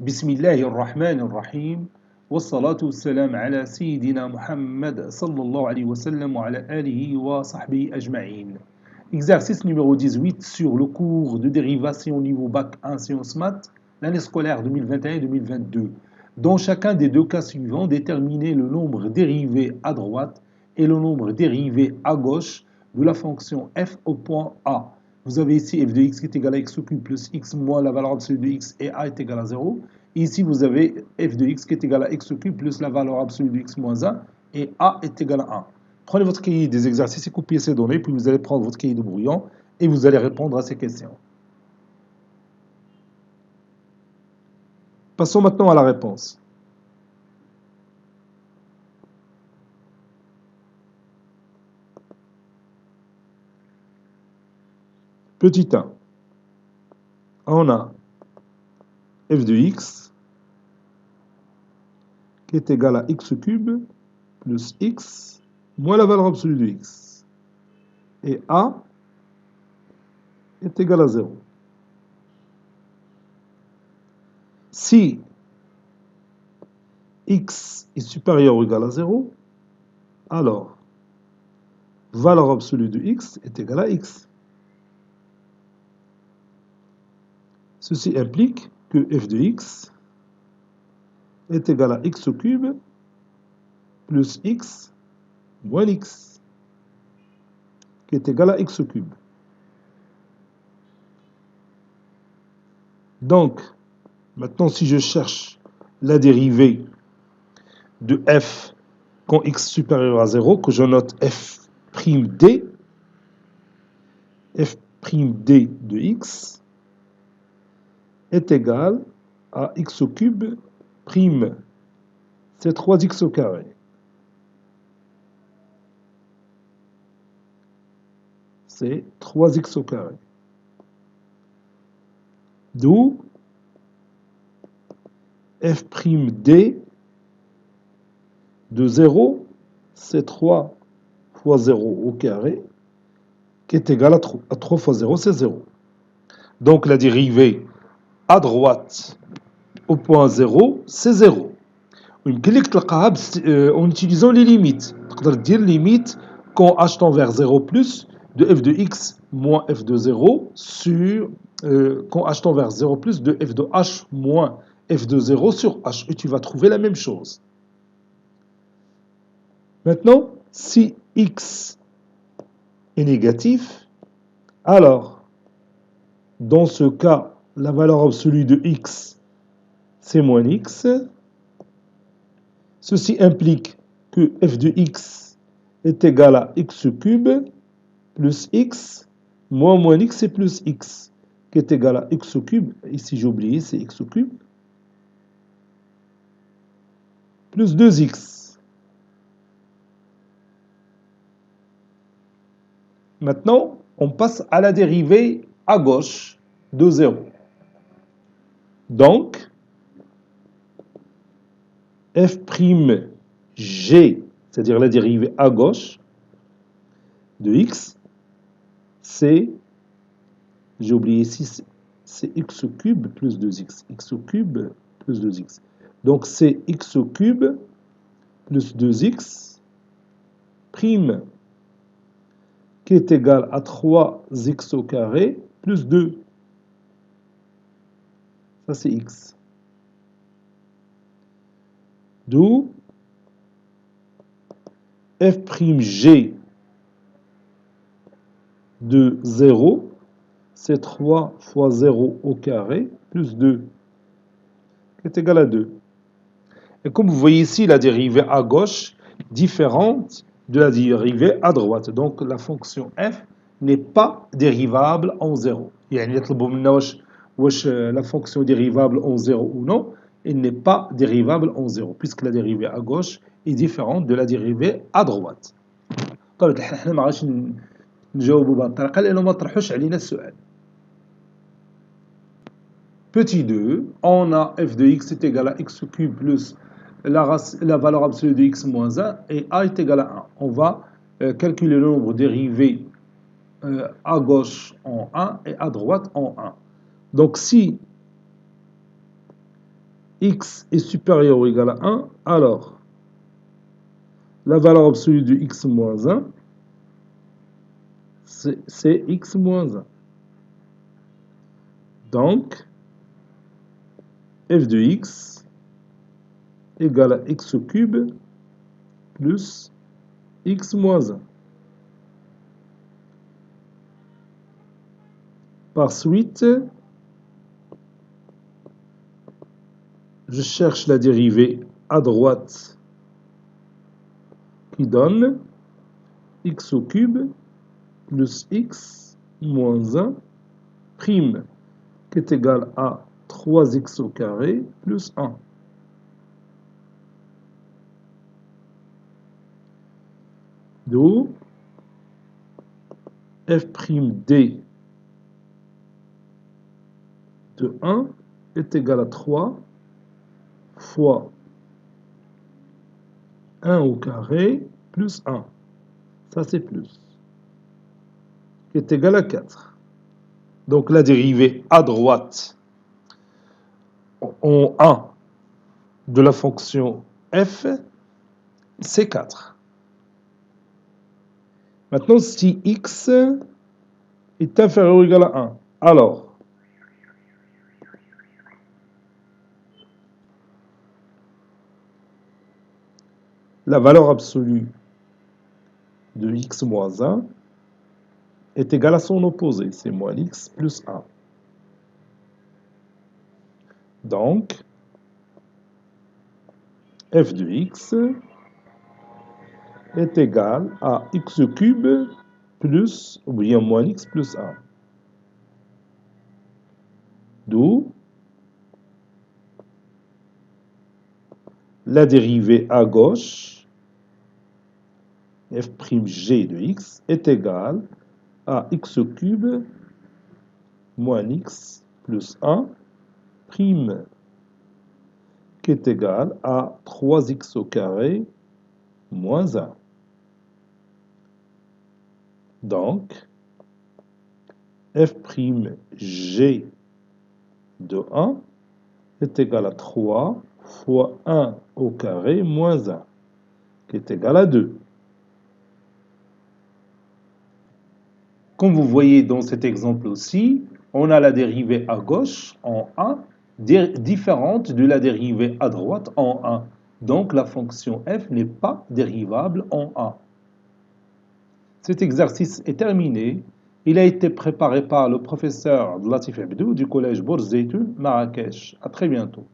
بسم الله الرحمن الرحيم والصلاة والسلام على سيدنا محمد صلى الله عليه وسلم وعلى آله وصحبه أجمعين. Exercice numéro 18 sur le cours de dérivation niveau bac 1 sciences maths, l'année scolaire 2021-2022. Dans chacun des deux cas suivants, déterminez le nombre dérivé à droite et le nombre dérivé à gauche de la fonction f au point A. Vous avez ici f de x qui est égal à x au cube plus x moins la valeur absolue de x et a est égal à 0. Et ici, vous avez f de x qui est égal à x au cube plus la valeur absolue de x moins 1 et a est égal à 1. Prenez votre cahier des exercices et copiez ces données, puis vous allez prendre votre cahier de brouillon et vous allez répondre à ces questions. Passons maintenant à la réponse. Petit 1. On a f de x qui est égal à x au cube plus x moins la valeur absolue de x. Et a est égal à 0. Si x est supérieur ou égal à 0, alors valeur absolue de x est égale à x. Ceci implique que f de x est égal à x au cube plus x moins x, qui est égal à x au cube. Donc, maintenant, si je cherche la dérivée de f quand x supérieur à 0, que je note f'd, f'd de x est égal à x au cube prime, c'est 3x au carré. C'est 3x au carré. D'où f'd de 0, c'est 3 fois 0 au carré, qui est égal à 3 fois 0, c'est 0. Donc la dérivée à droite au point 0, c'est 0. En utilisant les limites. On peut dire limite quand h tend vers 0 plus de f de x moins f de 0 sur quand h tend vers 0 plus de f de h moins f de 0 sur h. Et tu vas trouver la même chose. Maintenant, si x est négatif, alors dans ce cas, la valeur absolue de x, c'est moins x. Ceci implique que f de x est égal à x cube plus x moins x c'est plus x, qui est égal à x au cube, ici j'ai oublié, c'est x au cube, plus 2x. Maintenant, on passe à la dérivée à gauche de 0. Donc, f'g, c'est-à-dire la dérivée à gauche de x, c'est, j'ai oublié ici, c'est x au cube plus 2x. x au cube plus 2x. Donc c'est x au cube plus 2x prime qui est égal à 3x au carré plus 2. Ça c'est x. D'où f'g de 0, c'est 3 fois 0 au carré plus 2, qui est égal à 2. Et comme vous voyez ici, la dérivée à gauche différente de la dérivée à droite. Donc la fonction f n'est pas dérivable en 0. يعني يطلبوا منا واش la fonction dérivable en 0 ou non, elle n'est pas dérivable en 0 puisque la dérivée à gauche est différente de la dérivée à droite. طبعا احنا ما غاديش نجاوبوا بهذه الطريقه لانه ما طرحوش علينا السؤال. Petit 2, on a f de x est égal à x cube plus la valeur absolue de x moins 1 et a est égal à 1. On va calculer le nombre dérivé à gauche en 1 et à droite en 1. Donc si x est supérieur ou égal à 1, alors la valeur absolue de x moins 1, c'est x moins 1. Donc, f de x égale à x au cube plus x moins 1. Par suite, je cherche la dérivée à droite qui donne x au cube plus x moins 1 prime qui est égal à 3x au carré plus 1. D'où f'd de 1 est égal à 3 fois 1 au carré plus 1. Ça, c'est plus. Qui est égal à 4. Donc, la dérivée à droite en 1 de la fonction f, c'est 4. Maintenant, si x est inférieur ou égal à 1, alors la valeur absolue de x moins 1 est égale à son opposé, c'est moins x plus 1. Donc, f de x est égal à x cube plus, ou bien moins x plus 1. D'où la dérivée à gauche, f'g de x, est égale à x cube moins x plus 1 prime qui est égal à 3x au carré moins 1. Donc, f'g de 1 est égal à 3 fois 1 au carré moins 1, qui est égal à 2. Comme vous voyez dans cet exemple aussi, on a la dérivée à gauche en 1 différente de la dérivée à droite en 1. Donc la fonction f n'est pas dérivable en 1. Cet exercice est terminé. Il a été préparé par le professeur Latif Abdou du collège Bourz Zeytoun, Marrakech. À très bientôt.